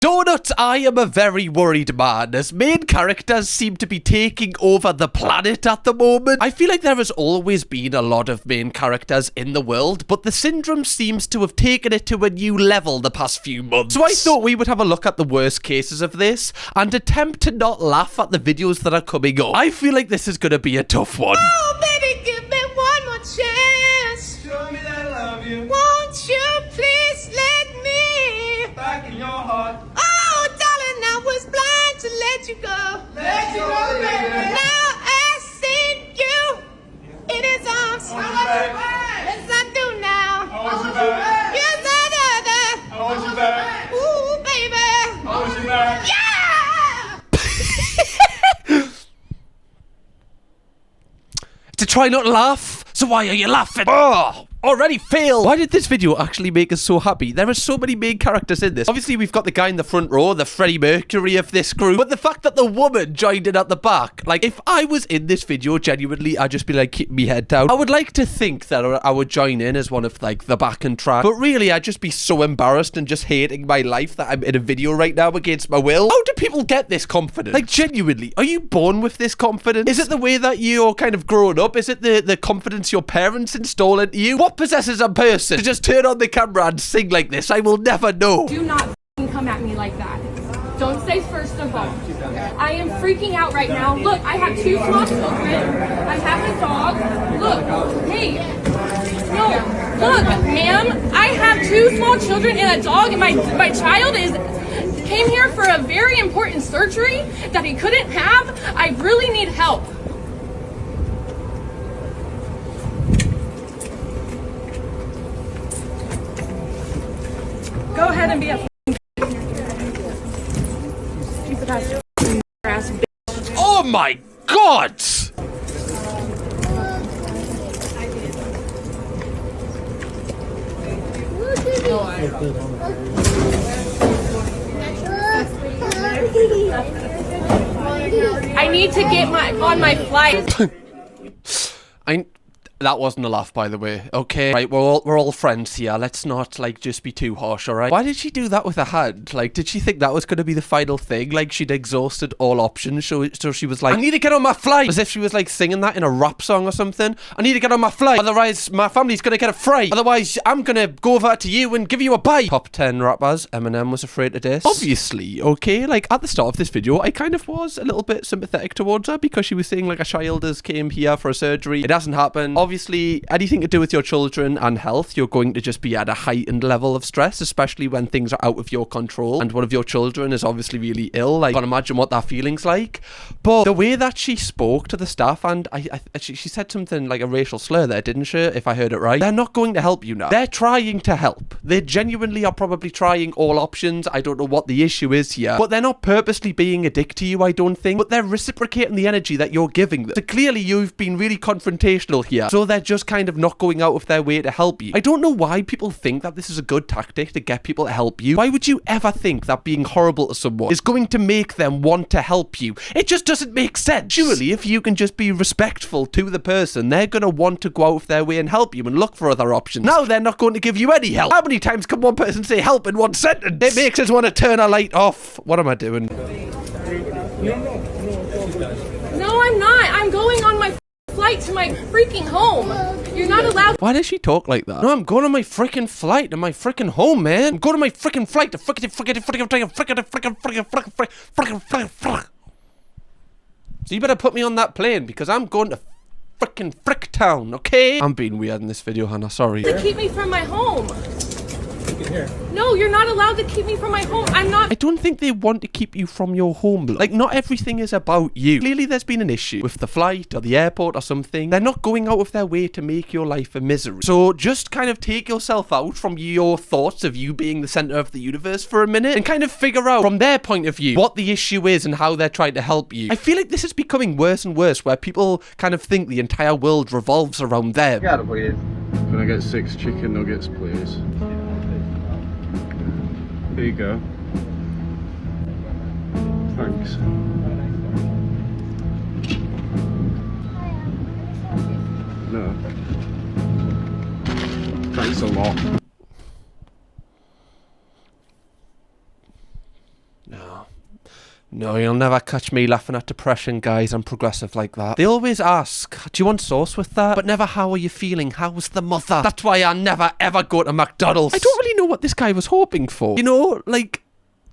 Donuts, I am a very worried man, as main characters seem to be taking over the planet at the moment. I feel like there has always been a lot of main characters in the world, but the syndrome seems to have taken it to a new level the past few months. So I thought we would have a look at the worst cases of this, and attempt to not laugh at the videos that are coming up. I feel like this is going to be a tough one. Oh, baby, give me one more chance. Show me that I love you. Won't you please let me Back in your heart. Oh, darling, I was blind to let you go. Let you go, baby. Now I see you in his arms. I want you back. Yes, I do now. I want you back. Yes, I do. I want you back. Ooh, baby. I want you back. Yeah! To try not to laugh? So why are you laughing? Oh, already failed. Why did this video actually make us so happy? There are so many main characters in this. Obviously, we've got the guy in the front row, the Freddie Mercury of this group. But the fact that the woman joined in at the back, like, if I was in this video, genuinely, I'd just be like, keep me head down. I would like to think that I would join in as one of, like, the back and track. But really, I'd just be so embarrassed and just hating my life that I'm in a video right now against my will. How do people get this confidence? Like, genuinely, are you born with this confidence? Is it the way that you're kind of grown up? Is it the confidence your parents install into you? What possesses a person to just turn on the camera and sing like this? I will never know. Do not come at me like that. Don't say first of all. I am freaking out right now. Look, I have 2 small children. I have a dog. Look, hey. No, look, ma'am. I have 2 small children and a dog, and my child came here for a very important surgery that he couldn't have. I really need help. Go ahead and be a stupid ass bitch. Oh my god! I need to get on my flight. That wasn't a laugh, by the way. Okay, right, we're all friends here. Let's not, like, just be too harsh, alright? Why did she do that with her hand? Like, did she think that was going to be the final thing? Like, she'd exhausted all options, so she was like, I need to get on my flight! As if she was, like, singing that in a rap song or something. I need to get on my flight, otherwise my family's going to get a fright. Otherwise, I'm going to go over to you and give you a bite. Top 10 rappers, Eminem was afraid of this. Obviously, okay? Like, at the start of this video, I kind of was a little bit sympathetic towards her because she was saying, like, a child has came here for a surgery. It hasn't happened. Obviously, anything to do with your children and health, you're going to just be at a heightened level of stress, especially when things are out of your control and one of your children is obviously really ill. Like, I can't imagine what that feeling's like. But the way that she spoke to the staff, and she said something like a racial slur there, didn't she? If I heard it right. They're not going to help you now. They're trying to help. They genuinely are probably trying all options. I don't know what the issue is here, but they're not purposely being a dick to you, I don't think. But they're reciprocating the energy that you're giving them. So clearly you've been really confrontational here. So they're just kind of not going out of their way to help you. I don't know why people think that this is a good tactic to get people to help you. Why would you ever think that being horrible to someone is going to make them want to help you? It just doesn't make sense. Surely if you can just be respectful to the person, they're going to want to go out of their way and help you and look for other options. Now they're not going to give you any help. How many times can one person say help in one sentence? It makes us want to turn a light off. What am I doing? No, I'm not. I'm going on my flight to my freaking home. You're not allowed. Why does she talk like that? No, I'm going on my freaking flight to my freaking home, man. I'm going to my freaking flight to freaking. So you better put me on that plane because I'm going to freaking Fricktown, okay? I'm being weird in this video, Hannah. Sorry. To keep me from my home. No, you're not allowed to keep me from my home. I'm not. I don't think they want to keep you from your home. Like, not everything is about you. Clearly, there's been an issue with the flight or the airport or something. They're not going out of their way to make your life a misery. So just kind of take yourself out from your thoughts of you being the center of the universe for a minute and kind of figure out from their point of view what the issue is and how they're trying to help you. I feel like this is becoming worse and worse where people kind of think the entire world revolves around them. Yeah, please. Can I get 6 chicken nuggets, please? Here you go. Thanks. No. Thanks a lot. No, you'll never catch me laughing at depression, guys. I'm progressive like that. They always ask, do you want sauce with that? But never, how are you feeling? How's the mother? That's why I never ever go to McDonald's. I don't really know what this guy was hoping for. You know, like,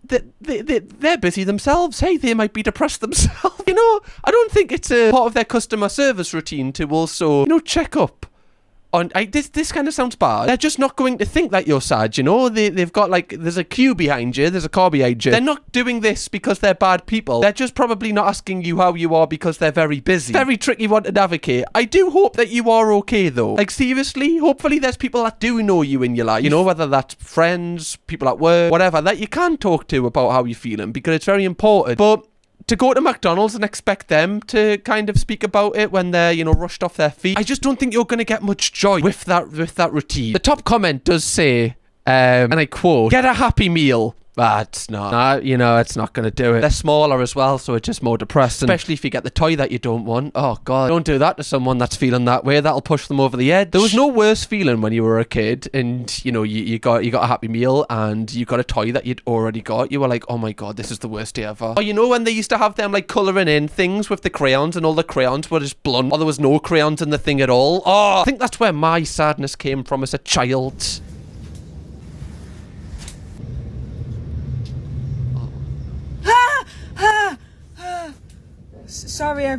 they're busy themselves. Hey, they might be depressed themselves. You know, I don't think it's a part of their customer service routine to also, you know, check up on. This kind of sounds bad. They're just not going to think that you're sad, you know. They've got, like, there's a queue behind you, there's a car behind you. They're not doing this because they're bad people. They're just probably not asking you how you are because they're very busy. Very tricky one to navigate. I do hope that you are okay though. Like, seriously, hopefully there's people that do know you in your life. You know, whether that's friends, people at work, whatever, that you can talk to about how you're feeling, because it's very important. But to go to McDonald's and expect them to kind of speak about it when they're, you know, rushed off their feet, I just don't think you're going to get much joy with that routine. The top comment does say, and I quote, "Get a Happy Meal." That's not. Nah, you know, it's not going to do it. They're smaller as well, so it's just more depressing. Especially if you get the toy that you don't want. Oh, God. Don't do that to someone that's feeling that way. That'll push them over the edge. There was no worse feeling when you were a kid and, you know, you got a Happy Meal and you got a toy that you'd already got. You were like, oh, my God, this is the worst day ever. Or, you know, when they used to have them, like, colouring in things with the crayons and all the crayons were just blunt, or there was no crayons in the thing at all. Oh, I think that's where my sadness came from as a child. Sorry, I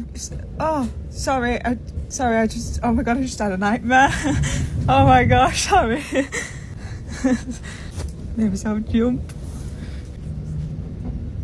just, oh my god, I just had a nightmare. Oh my gosh, sorry. Maybe so jump.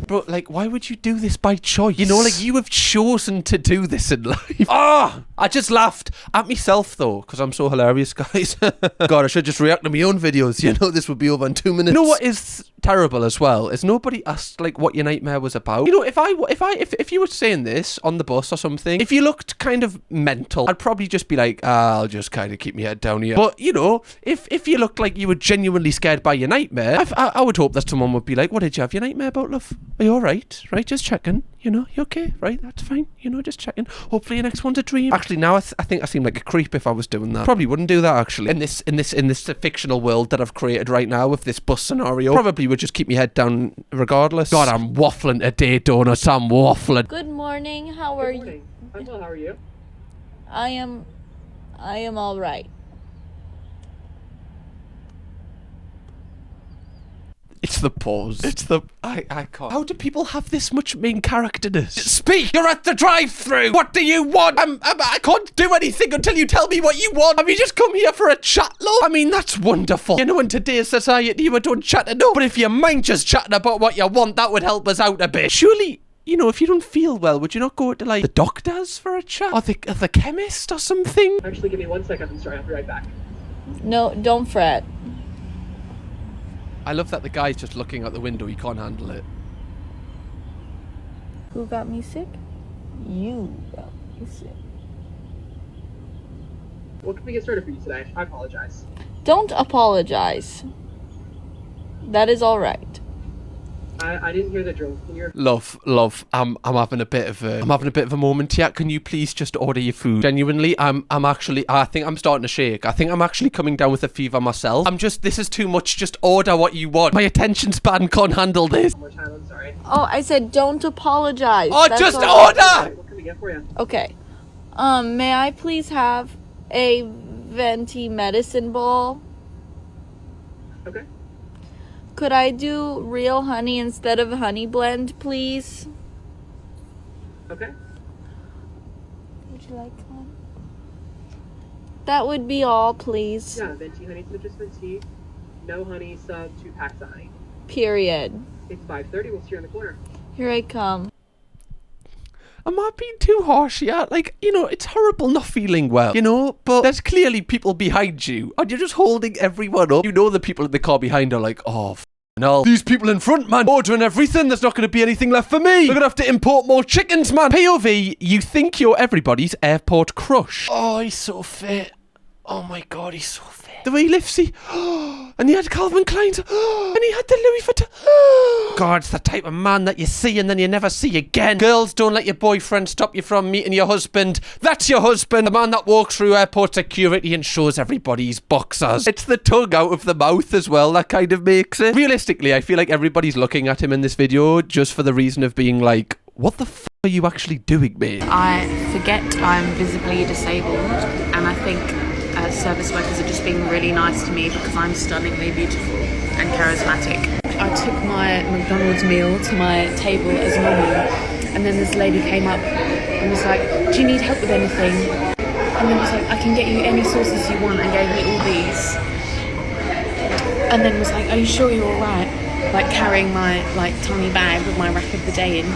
Bro, like, why would you do this by choice? You know, like, you have chosen to do this in life. Ah! I just laughed at myself, though, because I'm so hilarious, guys. God, I should just react to my own videos. You know, this would be over in 2 minutes. You know what is terrible as well? Is nobody asked, like, what your nightmare was about. You know, if you were saying this on the bus or something, if you looked kind of mental, I'd probably just be like, I'll just kind of keep my head down here. But, you know, if you looked like you were genuinely scared by your nightmare, I would hope that someone would be like, what did you have your nightmare about, love? Are you alright? Right, just checking. You know, you okay? Right, that's fine. You know, just checking. Hopefully your next one's a dream. Actually, now I think I seem like a creep if I was doing that. Probably wouldn't do that, actually. In this fictional world that I've created right now with this bus scenario, probably would just keep my head down regardless. God, I'm waffling today, donuts. I'm waffling. Good morning. How are you? I'm well. How are you? I am all right. It's the pause. It's the... I can't. How do people have this much main characterness? Speak! You're at the drive-thru! What do you want? I can't do anything until you tell me what you want. Have you just come here for a chat, love? I mean, that's wonderful. You know, in today's society, we don't chat enough. But if you mind just chatting about what you want, that would help us out a bit. Surely... You know, if you don't feel well, would you not go to, like, the doctors for a chat? Or the chemist or something? Actually, give me 1 second. I'm sorry. I'll be right back. No, don't fret. I love that the guy's just looking out the window. He can't handle it. Who got me sick? You got me sick. What can we get started for you today? I apologize. Don't apologize. That is all right. I didn't hear the drone. Can you... Love, I'm having a bit of a moment here. Can you please just order your food? Genuinely, I think I'm starting to shake. I think I'm actually coming down with a fever myself. This is too much. Just order what you want. My attention span can't handle this. One more time, I'm sorry. Oh, I said don't apologize. Oh, That's just all. order! What can we get for you? Okay. May I please have a venti medicine ball? Okay. Could I do real honey instead of honey blend, please? Okay. Would you like one? That would be all, please. Yeah, venti honey, citrus venti. No honey, sub 2 packs of honey. Period. It's 5:30. We'll see you in the corner. Here I come. Am I being too harsh yet? Like, you know, it's horrible not feeling well, you know? But there's clearly people behind you, and you're just holding everyone up. You know the people in the car behind are like, oh, no. These people in front, man, ordering everything. There's not going to be anything left for me. We're going to have to import more chickens, man. POV, you think you're everybody's airport crush. Oh, he's so fit. Oh my God, he's so fit. The way he lifts he. And he had Calvin Klein's. And he had the Louis Vuitton. God, it's the type of man that you see and then you never see again. Girls, don't let your boyfriend stop you from meeting your husband. That's your husband. The man that walks through airport security and shows everybody his boxers. It's the tongue out of the mouth as well that kind of makes it. Realistically, I feel like everybody's looking at him in this video just for the reason of being like, what the f are you actually doing, mate? I forget I'm visibly disabled, and I think service workers are just being really nice to me because I'm stunningly beautiful and charismatic. I took my McDonald's meal to my table as normal, and then this lady came up and was like, do you need help with anything? And then was like, I can get you any sauces you want, and gave me all these. And then was like, are you sure you're alright? Like carrying my tiny bag with my wrap of the day in.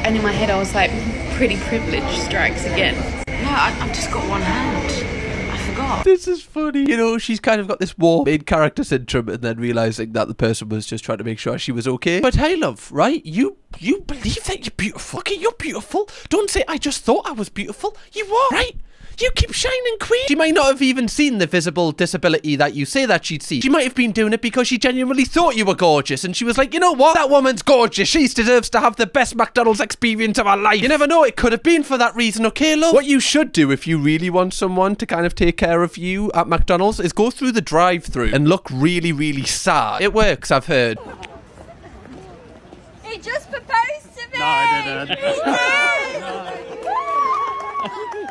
And in my head I was like, pretty privilege strikes again. No, I've just got one hand. I forgot. This is funny. You know, she's kind of got this warm main character syndrome and then realising that the person was just trying to make sure she was okay. But hey, love, right? You believe that you're beautiful. Okay, you're beautiful. Don't say, I just thought I was beautiful. You are, right? You keep shining, queen. She might not have even seen the visible disability that you say that she'd see. She might have been doing it because she genuinely thought you were gorgeous and she was like, you know what? That woman's gorgeous. She deserves to have the best McDonald's experience of her life. You never know. It could have been for that reason, okay, love? What you should do if you really want someone to kind of take care of you at McDonald's is go through the drive-thru and look really, really sad. It works, I've heard. He just proposed to me. No, I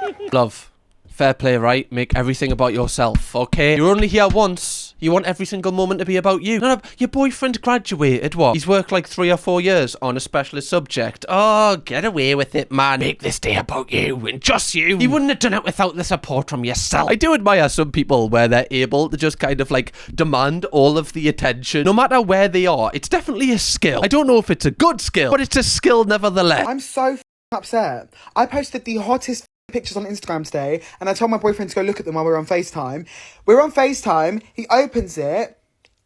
didn't. Love. Fair play, right? Make everything about yourself, okay? You're only here once. You want every single moment to be about you. No, your boyfriend graduated, what? He's worked like 3 or 4 years on a specialist subject. Oh, get away with it, man. Make this day about you and just you. You wouldn't have done it without the support from yourself. I do admire some people where they're able to just kind of like demand all of the attention, no matter where they are. It's definitely a skill. I don't know if it's a good skill, but it's a skill nevertheless. I'm so upset. I posted the hottest pictures on Instagram today, and I told my boyfriend to go look at them while we were on FaceTime. We're on FaceTime, he opens it,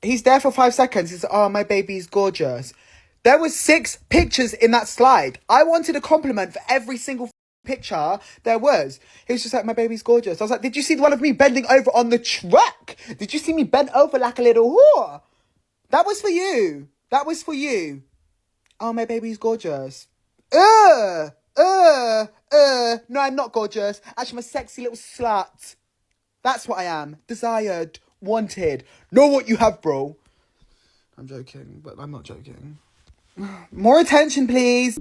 he's there for 5 seconds, he's like, oh, my baby's gorgeous. There was 6 pictures in that slide. I wanted a compliment for every single picture there was. He was just like, my baby's gorgeous. I was like, did you see the one of me bending over on the truck? Did you see me bent over like a little whore? That was for you. That was for you. Oh, my baby's gorgeous. No, I'm not gorgeous. Actually, I'm a sexy little slut. That's what I am. Desired. Wanted. Know what you have, bro. I'm joking, but I'm not joking. More attention, please.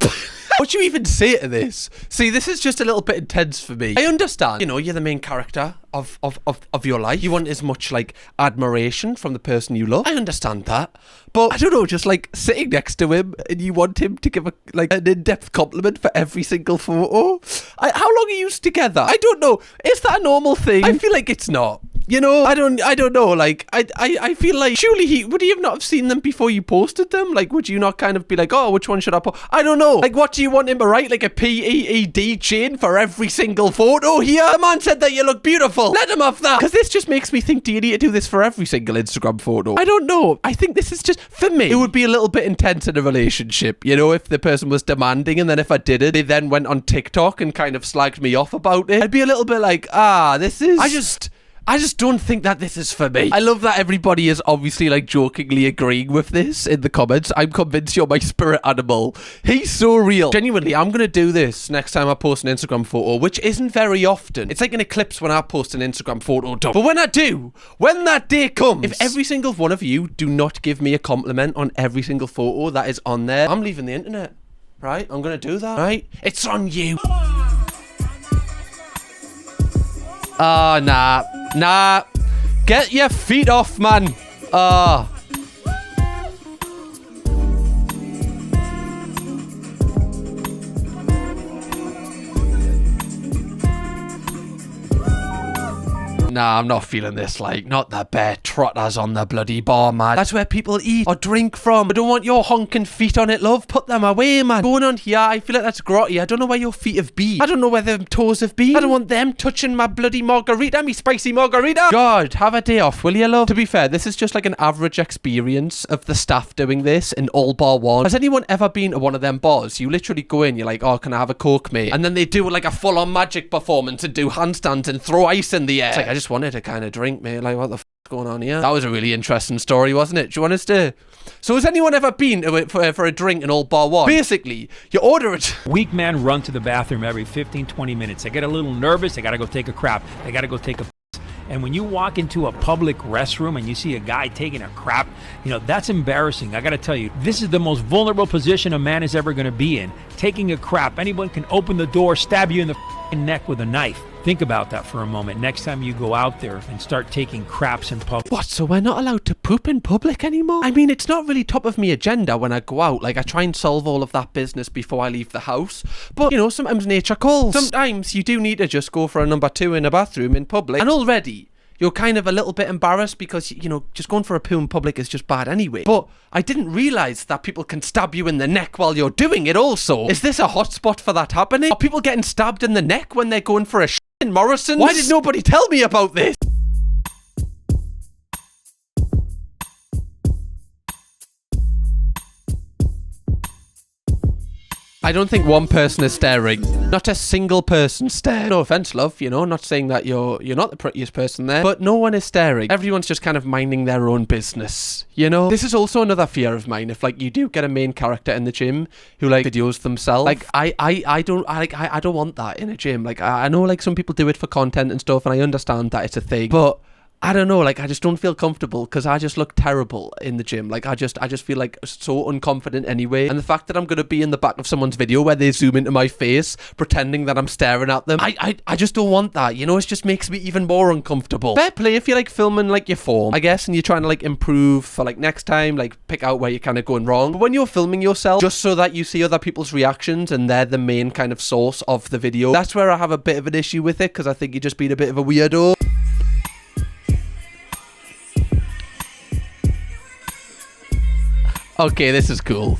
What do you even say to this? See, this is just a little bit intense for me. I understand, you know, you're the main character of your life. You want as much, like, admiration from the person you love. I understand that. But, I don't know, just, like, sitting next to him and you want him to give, an in-depth compliment for every single photo. How long are you together? I don't know. Is that a normal thing? I feel like it's not. You know, I don't know, like, I feel like, surely would he have not have seen them before you posted them? Like, would you not kind of be like, oh, which one should I post? I don't know. Like, what do you want him to write? Like a PEED chain for every single photo here? The man said that you look beautiful. Let him have that. Because this just makes me think, do you need to do this for every single Instagram photo? I don't know. I think this is just, for me, it would be a little bit intense in a relationship, you know, if the person was demanding and then if I did it, they then went on TikTok and kind of slagged me off about it. I'd be a little bit like, this is... I just don't think that this is for me. I love that everybody is obviously like jokingly agreeing with this in the comments. I'm convinced you're my spirit animal. He's so real. Genuinely, I'm going to do this next time I post an Instagram photo, which isn't very often. It's like an eclipse when I post an Instagram photo. But when I do, when that day comes, if every single one of you do not give me a compliment on every single photo that is on there, I'm leaving the internet. Right? I'm going to do that. Right? It's on you. Nah. Get your feet off, man. Nah, I'm not feeling this, like, not the bare trotters on the bloody bar, man. That's where people eat or drink from. I don't want your honking feet on it, love. Put them away, man. Going on here, I feel like that's grotty. I don't know where your feet have been. I don't know where them toes have been. I don't want them touching my bloody margarita, me spicy margarita. God, have a day off, will you, love? To be fair, this is just like an average experience of the staff doing this in all bar one. Has anyone ever been to one of them bars? You literally go in, you're like, oh, can I have a Coke, mate? And then they do like a full-on magic performance and do handstands and throw ice in the air. It's like, I just wanted a kind of drink, mate. Like, what the f***? going on here? That was a really interesting story, wasn't it? Do you want us to... So has anyone ever been to it for a drink in Old Bar 1? Basically, you order it... Weak men run to the bathroom every 15, 20 minutes. They get a little nervous. They got to go take a crap. They got to go take a... And when you walk into a public restroom and you see a guy taking a crap, you know, that's embarrassing. I got to tell you, this is the most vulnerable position a man is ever going to be in. Taking a crap. Anyone can open the door, stab you in the neck with a knife. Think about that for a moment. Next time you go out there and start taking craps in public. What, so we're not allowed to poop in public anymore? I mean, it's not really top of my agenda when I go out. Like, I try and solve all of that business before I leave the house. But, you know, sometimes nature calls. Sometimes you do need to just go for a number 2 in a bathroom in public. And already... you're kind of a little bit embarrassed because, you know, just going for a poo in public is just bad anyway. But I didn't realise that people can stab you in the neck while you're doing it also. Is this a hotspot for that happening? Are people getting stabbed in the neck when they're going for a shit in Morrison's? Why did nobody tell me about this? I don't think one person is staring. Not a single person staring. No offense, love, you know, not saying that you're not the prettiest person there, but no one is staring. Everyone's just kind of minding their own business, you know? This is also another fear of mine. If, like, you do get a main character in the gym who, like, videos themselves, like, I don't want that in a gym. Like, I know, like, some people do it for content and stuff, and I understand that it's a thing, but I don't know, like, I just don't feel comfortable because I just look terrible in the gym. Like, I just feel like so unconfident anyway. And the fact that I'm going to be in the back of someone's video where they zoom into my face, pretending that I'm staring at them, I just don't want that, you know? It just makes me even more uncomfortable. Fair play if you're, like, filming, like, your form, I guess, and you're trying to, like, improve for, like, next time, like, pick out where you're kind of going wrong. But when you're filming yourself, just so that you see other people's reactions and they're the main kind of source of the video, that's where I have a bit of an issue with it, because I think you're just being a bit of a weirdo. Okay, this is cool.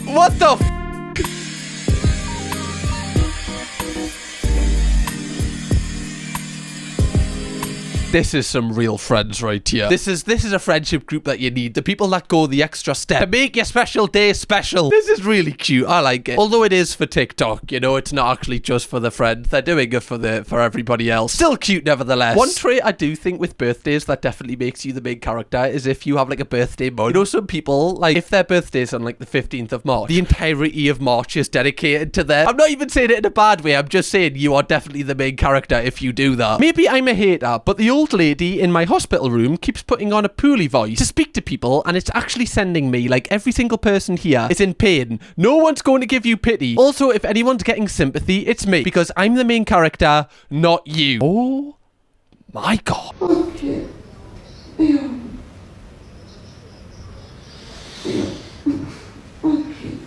What the f***? This is some real friends right here. This is a friendship group that you need. The people that go the extra step to make your special day special. This is really cute. I like it. Although it is for TikTok, you know, it's not actually just for the friends. They're doing it for everybody else. Still cute nevertheless. One trait I do think with birthdays that definitely makes you the main character is if you have like a birthday month. You know, some people, like, if their birthday's on like the 15th of March, the entirety of March is dedicated to them. I'm not even saying it in a bad way. I'm just saying you are definitely the main character if you do that. Maybe I'm a hater, but the old lady in my hospital room keeps putting on a poorly voice to speak to people, and it's actually sending me, like, every single person here is in pain. No one's going to give you pity. Also, if anyone's getting sympathy, it's me, because I'm the main character, not you. Oh my god.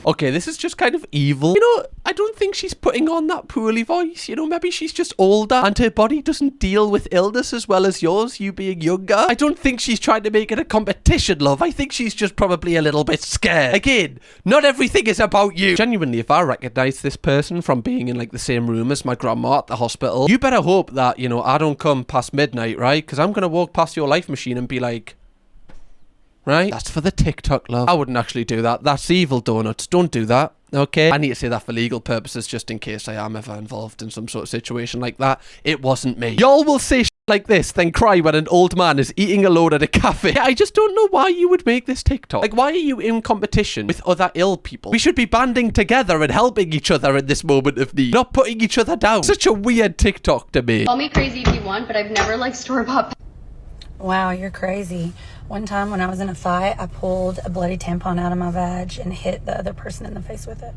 Okay, this is just kind of evil. You know, I don't think she's putting on that poorly voice. You know, maybe she's just older and her body doesn't deal with illness as well as yours, you being younger. I don't think she's trying to make it a competition, love. I think she's just probably a little bit scared. Again, not everything is about you. Genuinely, if I recognise this person from being in, like, the same room as my grandma at the hospital, you better hope that, you know, I don't come past midnight, right? Because I'm going to walk past your life machine and be like... right? That's for the TikTok, love. I wouldn't actually do that. That's evil, donuts. Don't do that. Okay? I need to say that for legal purposes, just in case I am ever involved in some sort of situation like that. It wasn't me. Y'all will say shit like this, then cry when an old man is eating alone at a cafe. I just don't know why you would make this TikTok. Like, why are you in competition with other ill people? We should be banding together and helping each other in this moment of need, not putting each other down. Such a weird TikTok to me. Call me crazy if you want, but I've never liked store-bought. Wow, you're crazy. One time when I was in a fight, I pulled a bloody tampon out of my vag and hit the other person in the face with it.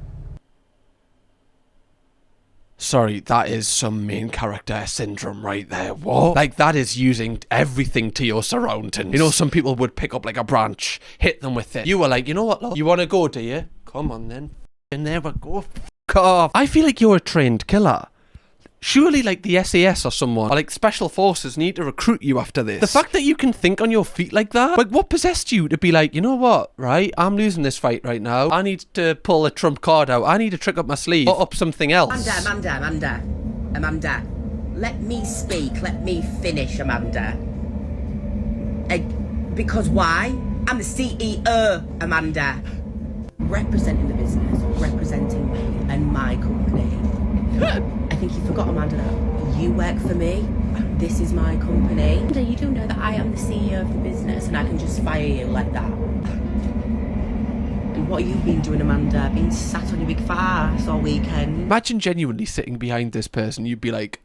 Sorry, that is some main character syndrome right there. What? Like, that is using everything to your surroundings. You know, some people would pick up like a branch, hit them with it. You were like, you know what, love? You want to go, do you? Come on then. And there we go. F*** off. I feel like you're a trained killer. Surely, like, the SAS or someone, or like special forces, need to recruit you after this. The fact that you can think on your feet like that, like, what possessed you to be like, you know what, right? I'm losing this fight right now. I need to pull a trump card out. I need to trick up my sleeve or up something else. Amanda, let me speak. Let me finish, Amanda. Because why? I'm the CEO, Amanda. Representing the business. representing me and my company. I think you forgot, Amanda, that you work for me. This is my company. Amanda, you do know that I am the CEO of the business and I can just fire you like that. And what have you been doing, Amanda? Being sat on your big fat ass all weekend? Imagine genuinely sitting behind this person. You'd be like,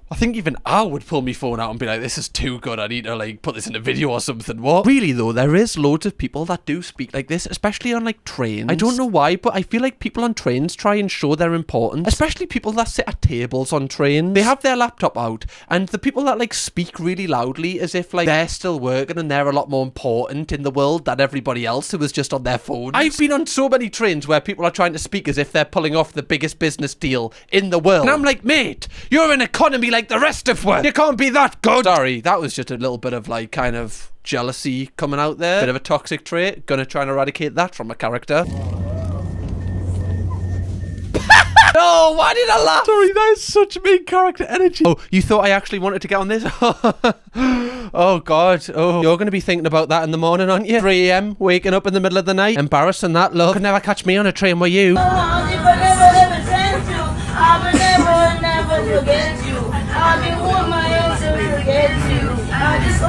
I think even I would pull my phone out and be like, this is too good, I need to like put this in a video or something. What? Really though, there is loads of people that do speak like this, especially on like trains. I don't know why, but I feel like people on trains try and show their importance, especially people that sit at tables on trains. They have their laptop out, and the people that like speak really loudly as if like they're still working and they're a lot more important in the world than everybody else who was just on their phone. I've been on so many trains where people are trying to speak as if they're pulling off the biggest business deal in the world. And I'm like, mate, you're an economy like the rest of us. You can't be that good. Sorry, that was just a little bit of like kind of jealousy coming out there. Bit of a toxic trait. Gonna try and eradicate that from a character. No, why did I laugh? Sorry, that is such main character energy. Oh, you thought I actually wanted to get on this? Oh, God. Oh, you're going to be thinking about that in the morning, aren't you? 3 a.m, waking up in the middle of the night. Embarrassing that, love. Could never catch me on a train with you.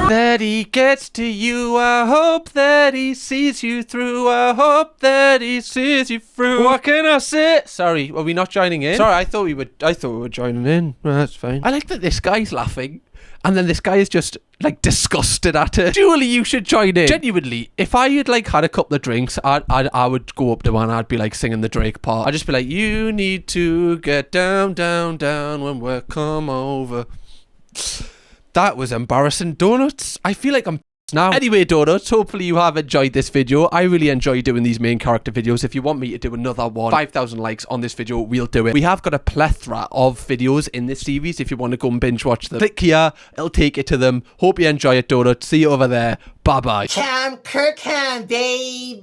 That he gets to you, I hope that he sees you through, I hope that he sees you through. What can I say? Sorry, were we not joining in? Sorry, I thought we were joining in. Well, that's fine. I like that this guy's laughing, and then this guy is just like disgusted at it. Surely you should join in. Genuinely, if I had like had a couple of drinks, I would go up to one, I'd be like singing the Drake part. I'd just be like, you need to get down, down, down when we come over. That was embarrassing. Donuts, I feel like I'm now. Anyway, Donuts, hopefully you have enjoyed this video. I really enjoy doing these main character videos. If you want me to do another one, 5,000 likes on this video, we'll do it. We have got a plethora of videos in this series if you want to go and binge watch them. Click here, it'll take you to them. Hope you enjoy it, Donuts. See you over there. Bye-bye. Cam Kirkham, baby.